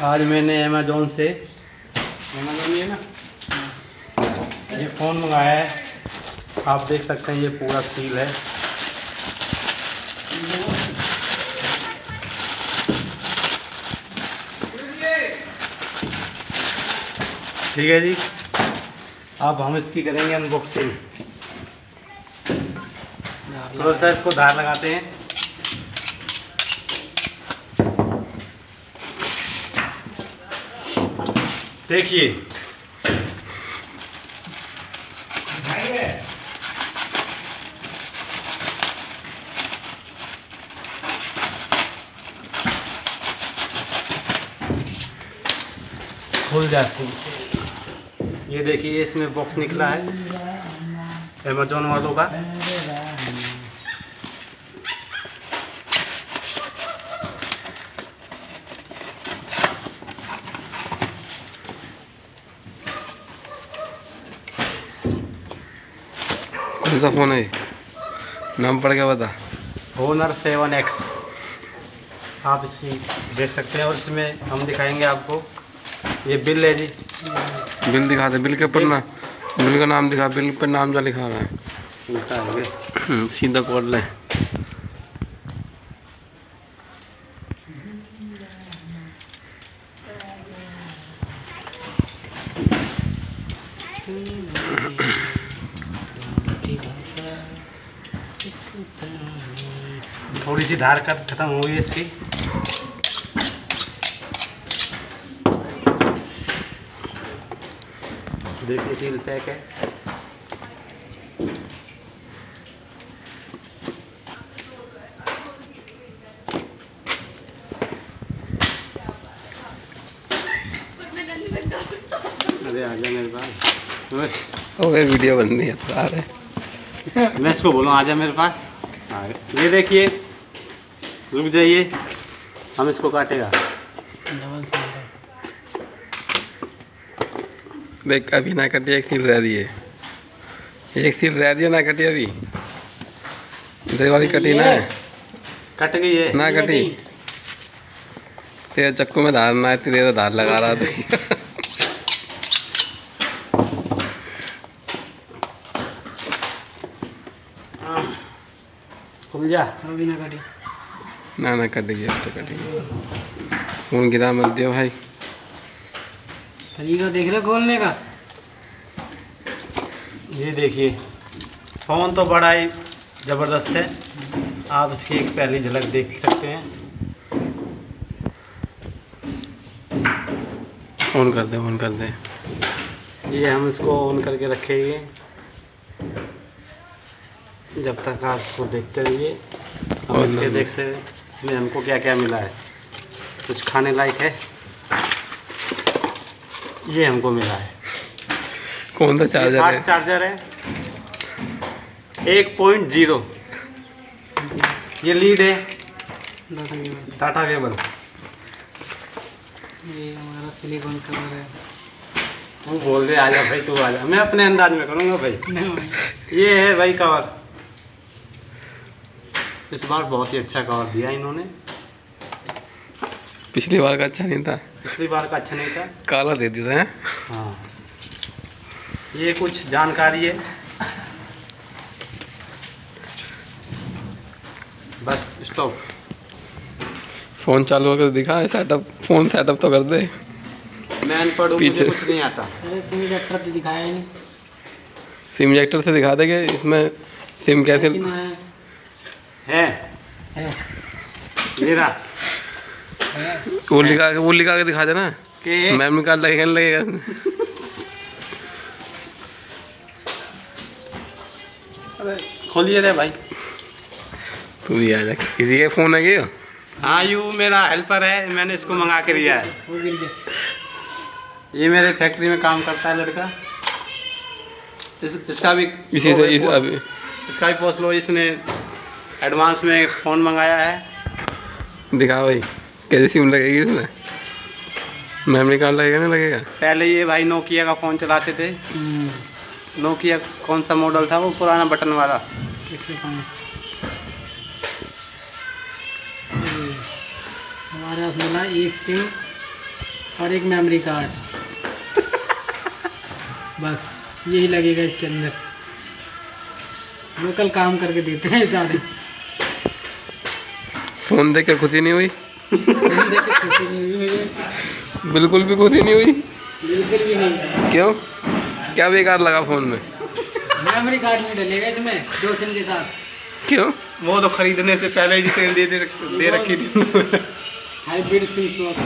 आज मैंने अमेज़ोन से ये ना ये फ़ोन मंगाया है। आप देख सकते हैं ये पूरा सील है। ठीक है जी, अब हम इसकी करेंगे अनबॉक्सिंग। थोड़ा सा इसको धार लगाते हैं। देखिए खुल जाती है। ये देखिए इसमें बॉक्स निकला है अमेज़ॉन वालों का। कौन सा फ़ोन है? नाम पड़ गया बता। Honor 7X आप इसकी देख सकते हैं। और इसमें हम दिखाएंगे आपको, ये बिल है जी। बिल दिखा दे। बिल के ऊपर ना, बिल का नाम दिखा। बिल पर नाम क्या लिखा हुआ है? सीधा पढ़ ले। थोड़ी सी धार कट खत्म हो गई इसकी। देखिए सील पैक है। अरे आजा मेरे पास। ओए वीडियो बन रही है तो आ रहे। मैं इसको बोलूँ आजा मेरे पास। ये देखिए, रुक जाइए, हम इसको काटेगा। देख अभी ना कटी, एक सील रह रही है। एक सील रह रही है, ना कटी अभी। इधर वाली कटी ना है, कट गई है ना कटी। तेरे चक्कू में धार ना है, तेरे तो धार लगा रहा था। खुल जा। अभी ना कटी। ना कटेगी, अब तो कटेगी। फोन गिरा मत दियो भाई। तरीका देख रहे खोलने का। ये देखिए फ़ोन तो बड़ा ही ज़बरदस्त है। आप इसकी एक पहली झलक देख सकते हैं। ऑन कर दे, ऑन कर दे। ये हम इसको ऑन करके रखेंगे जब तक आप इसको देखते रहिए। और इसके देख से इसमें हमको क्या क्या मिला है। कुछ खाने लायक है, ये हमको मिला है। कौन सा चार्जर है? फास्ट चार्जर है 1.0। ये लीड है टाटा केबल। ये हमारा सिलिकॉन कवर है। वो बोल दे आजा भाई, तू आजा, मैं अपने अंदाज में करूँगा भाई। नहीं भाई। ये है भाई कवर। इस बार बहुत ही अच्छा कवर दिया इन्होंने। पिछली बार का अच्छा नहीं था। पिछली बार का अच्छा नहीं था, काला दे दिया है। हाँ। ये कुछ जानकारी है, बस स्टॉप। फ़ोन चालू होकर दिखा, सेटअप। फ़ोन सेटअप तो कर दे। मैं अनपढ़ हूँ, मुझे कुछ नहीं आता। अरे सिम इजेक्टर तो दिखाया ही नहीं। सिम इंजेक्टर से दिखा देंगे इसमें सिम कैसे है ये रहा। वो लिखा के दिखा देना कि मेमोरी कार्ड लगेगा नहीं लगेगा। अरे खोलिए रे भाई। तू भी आ जा। किसी का फ़ोन है क्या? हाँ, यू मेरा हेल्पर है, मैंने इसको मंगा के दिया है। वो गिर गया। ये मेरे फैक्ट्री में काम करता है लड़का। इसका भी इसी से अभी इसका भी पोस्ट लो। इसने एडवांस में फ़ोन मंगाया है। दिखा भाई कैसे सिम लगेगी इसमें। मेमोरी कार्ड लगेगा नहीं लगेगा? पहले ये भाई नोकिया का फ़ोन चलाते थे। नोकिया कौन सा मॉडल था वो, पुराना बटन वाला। हमारे पास मिला एक सिम और एक मेमोरी कार्ड। बस यही लगेगा इसके अंदर। लोकल काम करके देते हैं सारे। फ़ोन देख कर खुशी नहीं हुई? फोन देख के खुशी नहीं हुई मुझे, बिल्कुल भी खुशी नहीं हुई? बिल्कुल भी नहीं। क्यों? क्या बेकार लगा फ़ोन में? मेमोरी कार्ड नहीं डलेगा इसमें 2 सिम के साथ। क्यों? वो तो खरीदने से पहले ही डिटेल दे रखी थी। Hybrid SIM slot.